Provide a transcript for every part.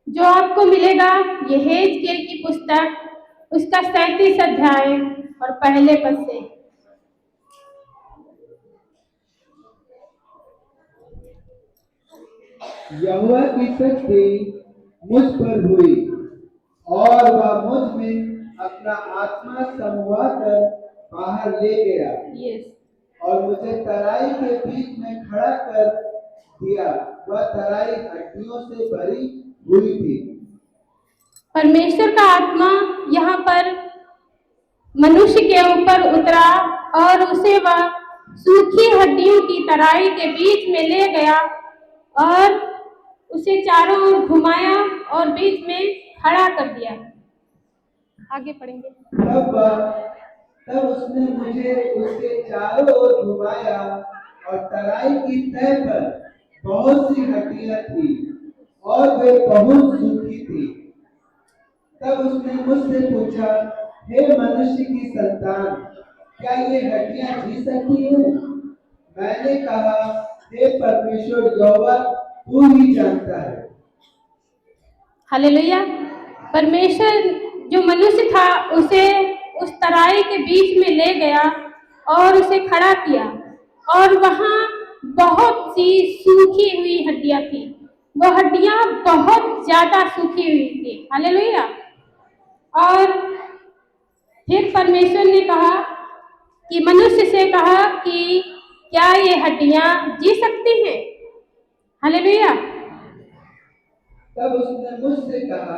जो आपको मिलेगा ये हेजकेल की पुस्तक उसका 37 अध्याय और पहले पद से। यहोवा की शक्ति मुझ पर हुई और वह मुझ में अपना आत्मा समवा कर बाहर ले गया और मुझे तराई के बीच में खड़ा कर दिया। वह तराई हड्डियों से भरी हुई थी। परमेश्वर का आत्मा यहाँ पर मनुष्य के ऊपर उतरा और उसे वह सूखी हड्डियों की तराई के बीच में ले गया और उसे चारों ओर घुमाया और बीच में खड़ा कर दिया। आगे पढ़ेंगे। तब उसने मुझे उसके चारों ओर घुमाया और तराई की तह पर बहुत सी हड्डियां थी और वे बहुत सूखी थी। तब उसने मुझसे पूछा, हे मनुष्य की संतान, क्या ये हड्डियां जी सकती हैं? मैंने कहा, हे परमेश्वर यहोवा, तू ही जानता है। हालेलुया। परमेश्वर जो मनुष्य था उसे उस तराई के बीच में ले गया और उसे खड़ा किया और वहाँ बहुत सी सूखी हुई हड्डियां थी। वह हड्डियां बहुत ज्यादा सूखी हुई थी। हालेलुया। और फिर परमेश्वर ने कहा कि मनुष्य से कहा कि क्या ये हड्डियां जी सकती हैं? हालेलुया। तब उसने मुझसे कहा,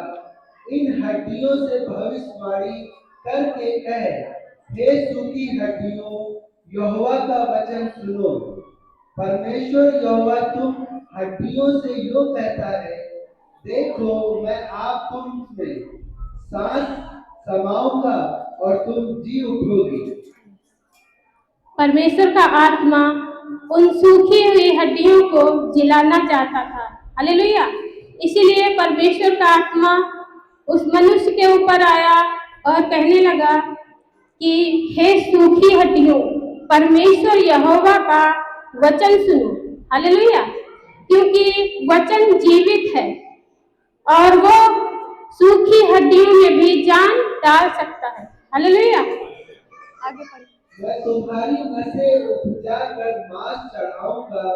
इन हड्डियों से भविष्यवाणी करके कह, हे सूखी हड्डियों, यहोवा का वचन सुनो। परमेश्वर यहोवा तुम हड्डियों से यूं कहता है, देखो मैं आप तुम में सांस समाऊंगा और तुम जी उठोगी। परमेश्वर का आत्मा उन सूखी हुई हड्डियों को जिलाना चाहता था। हालेलुया। इसीलिए परमेश्वर का आत्मा उस मनुष्य के ऊपर आया और कहने लगा कि हे सूखी हड्डियों, परमेश्वर यहोवा का वचन सुनो। हालेलुया। क्योंकि वचन जीवित है और वो सूखी हड्डियों में भी जान डाल सकता है। हालेलुया। आगे पढ़िए। मैं तुम्हारी नसें उपजा कर मांस चढ़ाऊंगा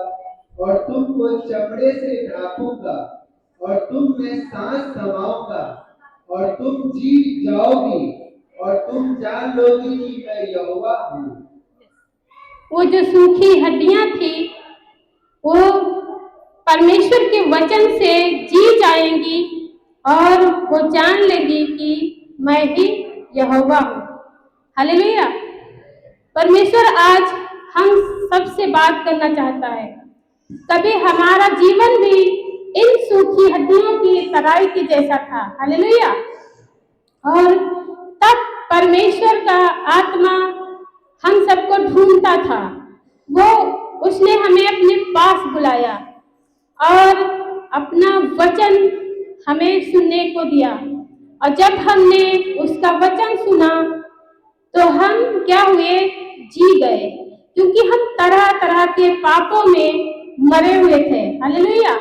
और तुमको चमड़े से ढांपूंगा और तुम में सांस समाऊंगा और तुम जी जाओगी और तुम जान लोगी कि मैं यहोवा हूँ। वो जो सूखी हड्डियां थी वो परमेश्वर के वचन से जी जाएंगी और वो जान लेगी कि मैं ही यहोवा हूँ। हालेलुया। परमेश्वर आज हम सबसे बात करना चाहता है। कभी हमारा जीवन भी इन सूखी हड्डियों की तराई की जैसा था। हालेलुया। और तब परमेश्वर का आत्मा हम सबको ढूंढता था। वो उसने हमें अपने पास बुलाया और अपना वचन हमें सुनने को दिया। और जब हमने उसका वचन सुना तो हम क्या हुए? जी गए। क्योंकि हम तरह तरह के पापों में मरे हुए थे। हालेलुया।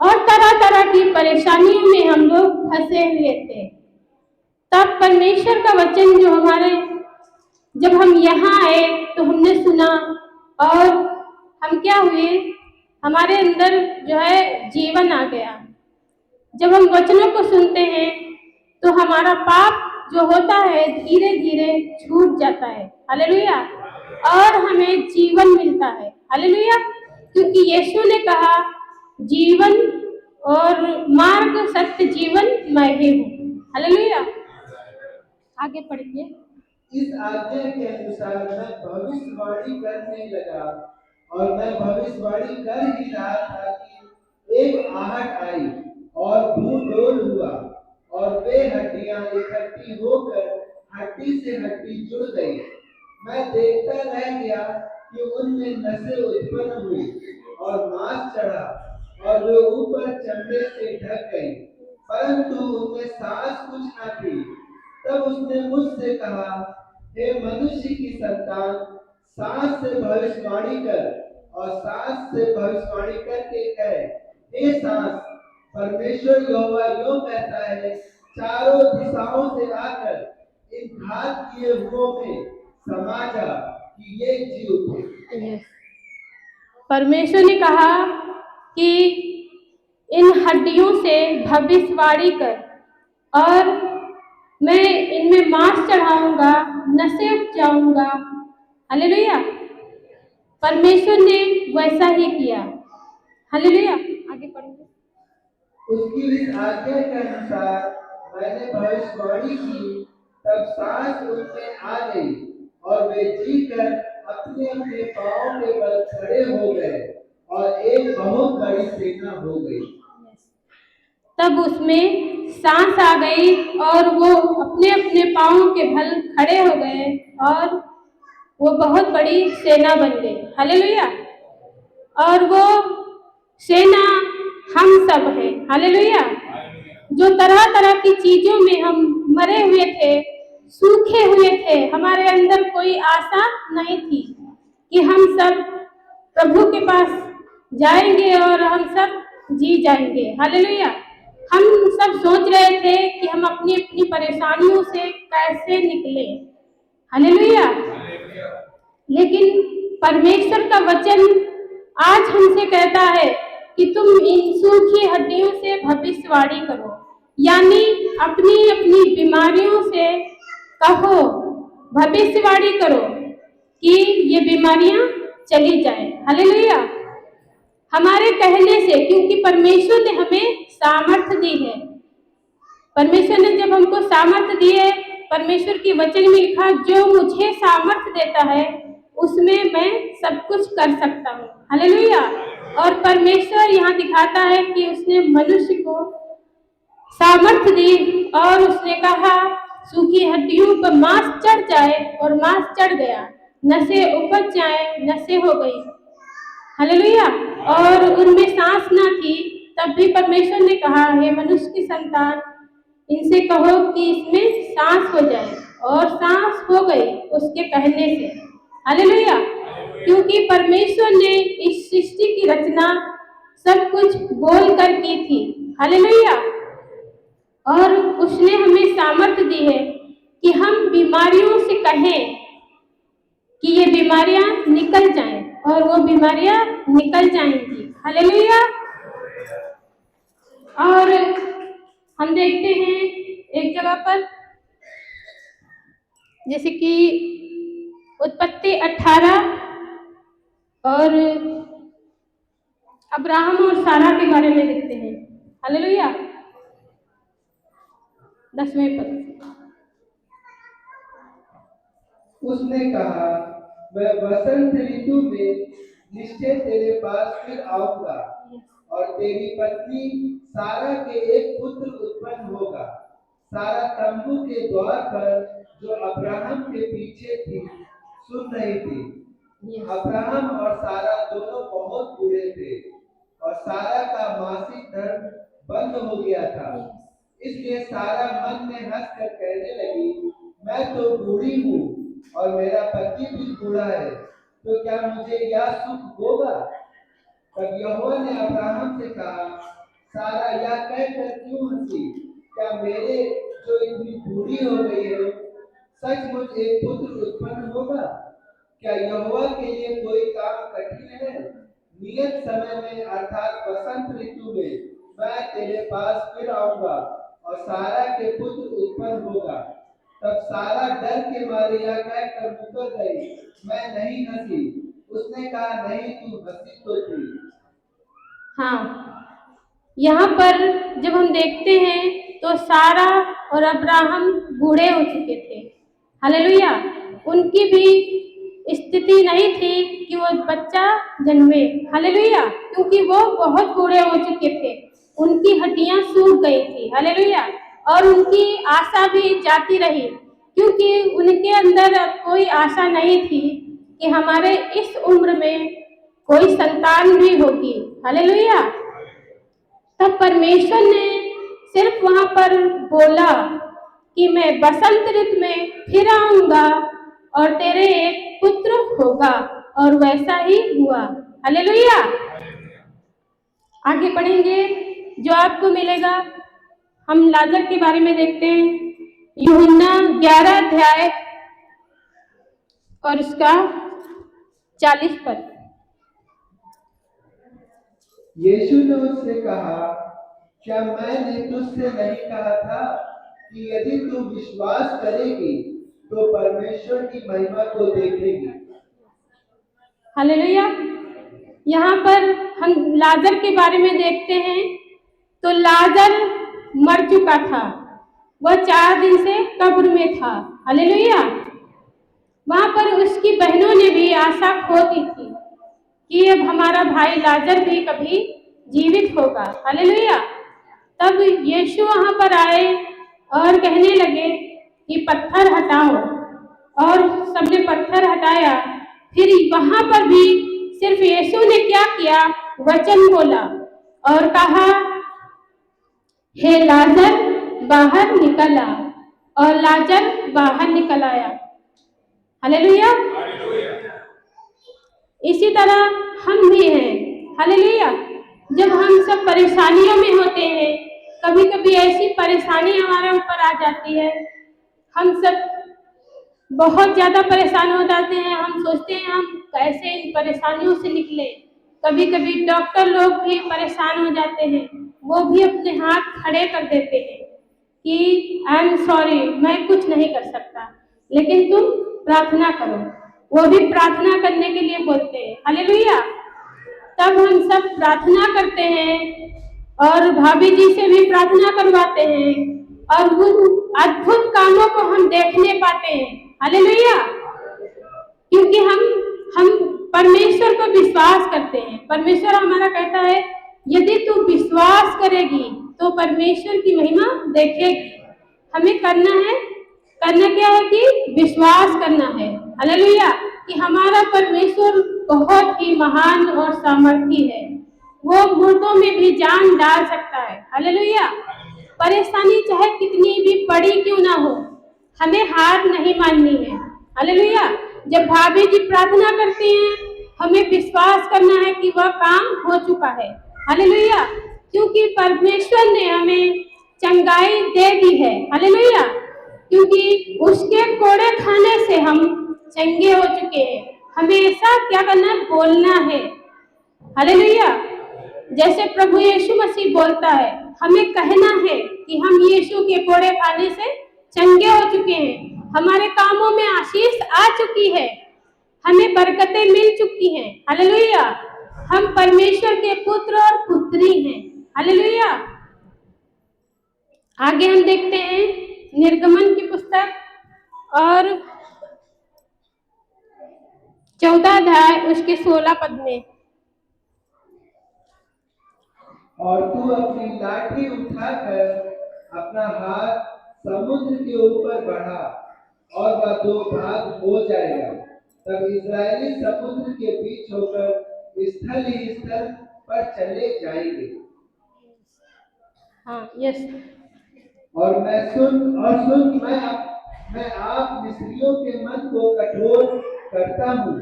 और तरह तरह की परेशानियों में हम लोग फंसे हुए थे। तब परमेश्वर का वचन जो हमारे जब हम यहाँ आए तो हमने सुना और हम क्या हुए? हमारे अंदर जो है जीवन आ गया। जब हम वचनों को सुनते हैं तो हमारा पाप जो होता है धीरे धीरे छूट जाता है। हालेलुया। और हमें जीवन मिलता है। हालेलुया। क्योंकि यीशु ने कहा जीवन और मार्ग सत्य जीवन मैं ही हूँ। हालेलुया। आगे पढ़िए। इस आज्ञा के अनुसार मैं भविष्यवाणी करने लगा और मैं भविष्यवाणी कर ही रहा था कि एक आहट आई और भूडोल हुआ और वे हड्डियां इकट्ठी होकर हड्डी से हड्डी जुड़ गई। मैं देखता रह गया कि उनमें नसें उत्पन्न हुई और मांस चढ़ा और वे ऊपर चमड़े से ढक गई, परंतु उनमें सांस कुछ न थी। तब उसने मुझसे कहा, हे मनुष्य की संतान, सांस से भविष्यवाणी कर और सांस से भविष्यवाणी करके कह, हे सांस, परमेश्वर यहोवा यूं कहता है, चारों दिशाओं से आकर इन घात किए हुओं में समा जा कि ये जी उठे। परमेश्वर ने कहा कि इन हड्डियों से भविष्यवाणी कर और मैं इनमें मांस चढ़ाऊंगा, नसें उपजाऊंगा। हालेलुया। परमेश्वर ने वैसा ही किया। हालेलुया। आगे पढ़ेंगे। उसकी इस आज्ञा के अनुसार मैंने भविष्यवाणी की, तब सांस उनमें आ गई और वे जीकर अपने अपने पांवों के बल खड़े हो गए और एक बहुत बड़ी सेना हो गई। तब उसमें सांस आ गई और वो अपने अपने पांवों के बल खड़े हो गए और वो बहुत बड़ी सेना बन गई। हालेलुया। और वो सेना हम सब है। हालेलुया। जो तरह तरह की चीजों में हम मरे हुए थे, सूखे हुए थे, हमारे अंदर कोई आशा नहीं थी कि हम सब प्रभु के पास जाएंगे और हम सब जी जाएंगे। हालेलुया। हम सब सोच रहे थे कि हम अपनी अपनी परेशानियों से कैसे निकले। हालेलुया। लेकिन परमेश्वर का वचन आज हमसे कहता है कि तुम इन सूखी हड्डियों से भविष्यवाणी करो, यानी अपनी अपनी बीमारियों से कहो, भविष्यवाणी करो कि ये बीमारियां चली जाए। हालेलुया। हमारे कहने से, क्योंकि परमेश्वर ने हमें सामर्थ्य दी है। परमेश्वर ने जब हमको सामर्थ्य दी है, परमेश्वर की वचन में लिखा, जो मुझे सामर्थ्य देता है उसमें मैं सब कुछ कर सकता हूँ। हालेलुया। और परमेश्वर यहाँ दिखाता है कि उसने मनुष्य को सामर्थ्य दी और उसने कहा सूखी हड्डियों पर मांस चढ़ जाए और मांस चढ़ गया, नसें उपज जाए, नसें हो गई। हालेलुया। और उनमें सांस ना थी, तब भी परमेश्वर ने कहा, हे मनुष्य की संतान, इनसे कहो कि इसमें सांस हो जाए, और सांस हो गई उसके कहने से। हालेलुया। क्योंकि परमेश्वर ने इस सृष्टि की रचना सब कुछ बोल कर की थी। हालेलुया। और उसने हमें सामर्थ्य दी है कि हम बीमारियों से कहें कि ये बीमारियां निकल जाएं, और वो बीमारियां निकल जाएंगी। हालेलुया। और हम देखते हैं एक जगह पर, जैसे कि उत्पत्ति 18 और अब्राहम और सारा के बारे में लिखते हैं। हालेलुया। 10वें पद। उसने कहा, मैं वसंत ऋतु में निश्चय तेरे पास फिर आऊंगा और तेरी पत्नी सारा के एक पुत्र उत्पन्न होगा। सारा तंबू के द्वार पर जो अब्राहम के पीछे थी सुन रही थी। अब्राहम और सारा दोनों बहुत बूढ़े थे और सारा का मासिक धर्म बंद हो गया था। इसलिए सारा मन में हंसकर कहने लगी, मैं तो बूढ़ी हूँ और मेरा पति भी बूढ़ा है, तो क्या मुझे यह सुख होगा? तब यहोवा ने अब्राहम से कहा, सारा यह कहकर क्यों हंसी? क्या मेरे जो इतनी बूढ़ी हो गई है सचमुच एक पुत्र उत्पन्न होगा? क्या यहोवा के लिए कोई काम कठिन है? नियत समय में अर्थात वसंत ऋतु में मैं तेरे पास फिर आऊंगा और सारा के पुत्र उत्पन्न होगा। तब सारा डर के मारे यह कहकर मुकर गई, मैं नहीं हंसी। उसने कहा, नहीं, तू हंसी तो थी। हाँ, यहाँ पर जब हम देखते हैं तो सारा और अब्राहम बूढ़े हो चुके थे। हालेलुया। उनकी भी स्थिति नहीं थी कि वो बच्चा जन्मे। हालेलुया। क्योंकि वो बहुत बूढ़े हो चुके थे, उनकी हड्डियां सूख गई थी। हालेलुया। और उनकी आशा भी जाती रही, क्योंकि उनके अंदर अब कोई आशा नहीं थी कि हमारे इस उम्र में कोई संतान भी होगी। हालेलुया। तब परमेश्वर ने सिर्फ वहां पर बोला कि मैं बसंत ऋतु में फिर आऊंगा और तेरे एक पुत्र होगा, और वैसा ही हुआ। हालेलुया। आगे पढ़ेंगे जो आपको मिलेगा। हम लाजर के बारे में देखते हैं, यूहन्ना 11 अध्याय और उसका 40 पद। यीशु ने उससे कहा, क्या मैंने तुझसे नहीं कहा था कि यदि तू विश्वास करेगी तो परमेश्वर की महिमा को देखेगी। हालेलुया। यहाँ पर हम लाजर के बारे में देखते हैं, तो लाजर मर चुका था, वह 4 दिन से कब्र में था। हालेलुया। वहाँ पर उसकी बहनों ने भी आशा खो दी थी कि अब हमारा भाई लाजर भी कभी जीवित होगा। हालेलुया। तब यीशु वहाँ पर आए और कहने लगे कि पत्थर हटाओ, और सबने पत्थर हटाया। फिर वहाँ पर भी सिर्फ यीशु ने क्या किया, वचन बोला और कहा, हे लाजर बाहर निकल आ, और लाजर बाहर निकल आया। हालेलुया। इसी तरह हम भी हैं। हालेलुया। जब हम सब परेशानियों में होते हैं, कभी कभी ऐसी परेशानी हमारे ऊपर आ जाती है, हम सब बहुत ज़्यादा परेशान हो जाते हैं। हम सोचते हैं हम कैसे इन परेशानियों से निकले। कभी कभी डॉक्टर लोग भी परेशान हो जाते हैं, वो भी अपने हाथ खड़े कर देते हैं कि आई एम सॉरी, मैं कुछ नहीं कर सकता, लेकिन तुम प्रार्थना करो। वो भी प्रार्थना करने के लिए बोलते हैं। हालेलुया। तब हम सब प्रार्थना करते हैं और भाभी जी से भी प्रार्थना करवाते हैं, और उन अद्भुत कामों को हम देखने पाते हैं। हालेलुया। क्योंकि हम परमेश्वर को विश्वास करते हैं। परमेश्वर हमारा कहता है, यदि तू विश्वास करेगी तो परमेश्वर की महिमा देखेगी। हमें करना क्या है कि विश्वास करना है। हालेलुया। कि हमारा परमेश्वर बहुत ही महान और सामर्थी है, वो मुर्दों में भी जान डाल सकता है। हालेलुया। परेशानी चाहे कितनी भी बड़ी क्यों ना हो, हमें हार नहीं माननी है। हालेलुया। जब भाभी जी प्रार्थना करती हैं, हमें विश्वास करना है कि वह काम हो चुका है। हालेलुया। क्योंकि परमेश्वर ने हमें चंगाई दे दी है। हालेलुया। क्योंकि उसके कोड़े खाने से हम चंगे हो चुके हैं। हमेशा क्या करना है, बोलना है। हालेलुया। जैसे प्रभु यीशु मसीह बोलता है, हमें कहना है कि हम यीशु के कोड़े खाने से चंगे हो चुके हैं, हमारे कामों में आशीष आ चुकी है, हमें बरकतें मिल चुकी हैं। हालेलुया। हम परमेश्वर के पुत्र और पुत्री हैं। हालेलुया। आगे हम देखते हैं निर्गमन की पुस्तक और 14 अध्याय उसके 16 पद में। और तू अपनी लाठी उठाकर अपना हाथ समुद्र के ऊपर बढ़ा, और वह 2 भाग हो जाएगा। तब इस्राएली समुद्र के बीच होकर स्थल ही स्थल पर चले जाएंगे। हाँ, यस। और सुन, मैं आप मिस्रियों के मन को कठोर करता हूँ,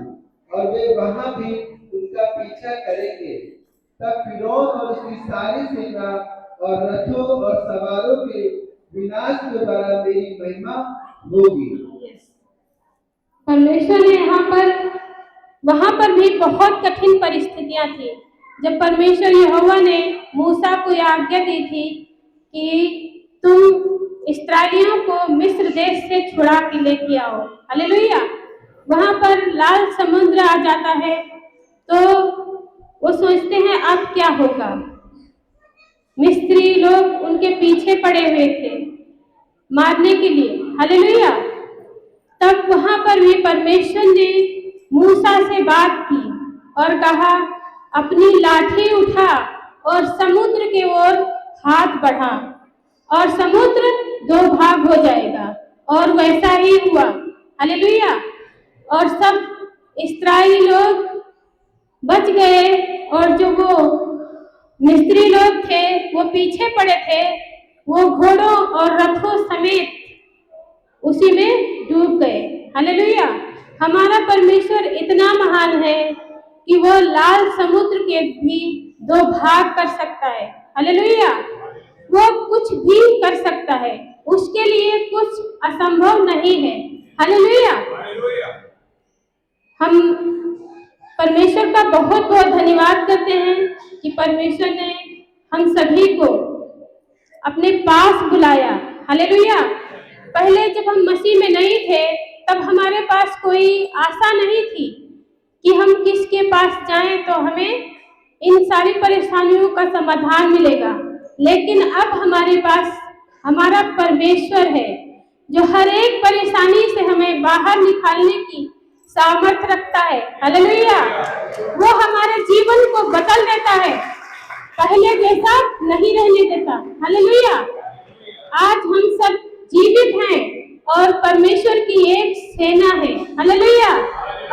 और वे वहां भी उनका पीछा करेंगे। तब फिरौन और उसकी सारी सेना और रथों और सवारों के विनाश के द्वारा मेरी महिमा होगी। परमेश्वर ने वहां पर भी बहुत कठिन परिस्थितियां थी। जब परमेश्वर यहोवा ने मूसा को आज्ञा दी थी कि तुम इस्राएलियों को मिस्र देश से छुड़ा के लेके आओ। हालेलुया। वहां पर लाल समुद्र आ जाता है, तो वो सोचते हैं अब क्या होगा। मिस्री लोग उनके पीछे पड़े हुए थे मारने के लिए। हालेलुया। तब वहां पर भी परमेश्वर ने मूसा से बात की और कहा, अपनी लाठी उठा और समुद्र की ओर हाथ बढ़ा, और समुद्र 2 भाग हो जाएगा। और वैसा ही हुआ। हालेलुया। और सब इस्राएली लोग बच गए, और जो वो मिस्री लोग थे वो पीछे पड़े थे, वो घोड़ों और रथों समेत उसी में डूब गए। हालेलुया। हमारा परमेश्वर इतना महान है कि वो लाल समुद्र के भी 2 भाग कर सकता है। हालेलुया। वो कुछ भी कर सकता है, उसके लिए कुछ असंभव नहीं है। हालेलुया। हम परमेश्वर का बहुत बहुत धन्यवाद करते हैं कि परमेश्वर ने हम सभी को अपने पास बुलाया। हालेलुया। पहले जब हम मसीह में नहीं थे तब हमारे पास कोई आशा नहीं थी कि हम किसके पास जाएं तो हमें इन सारी परेशानियों का समाधान मिलेगा, लेकिन अब हमारे पास हमारा परमेश्वर है जो हर एक परेशानी से हमें बाहर निकालने की सामर्थ रखता है। हालेलुया। वो हमारे जीवन को बदल देता है, पहले जैसा नहीं रहने देता। हालेलुया। आज हम सब जीवित हैं और परमेश्वर की एक सेना है। हालेलुया।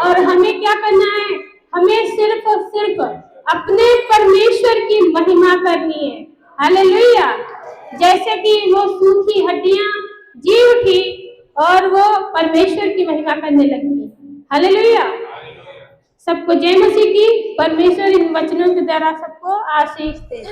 और हमें क्या करना है? हमें सिर्फ और सिर्फ अपने परमेश्वर की महिमा करनी है। हालेलुया। जैसे कि वो सूखी हड्डियां जी उठी और वो परमेश्वर की महिमा करने लगी। हालेलुया। सबको जय मसीह की। परमेश्वर इन वचनों के द्वारा सबको आशीष दे।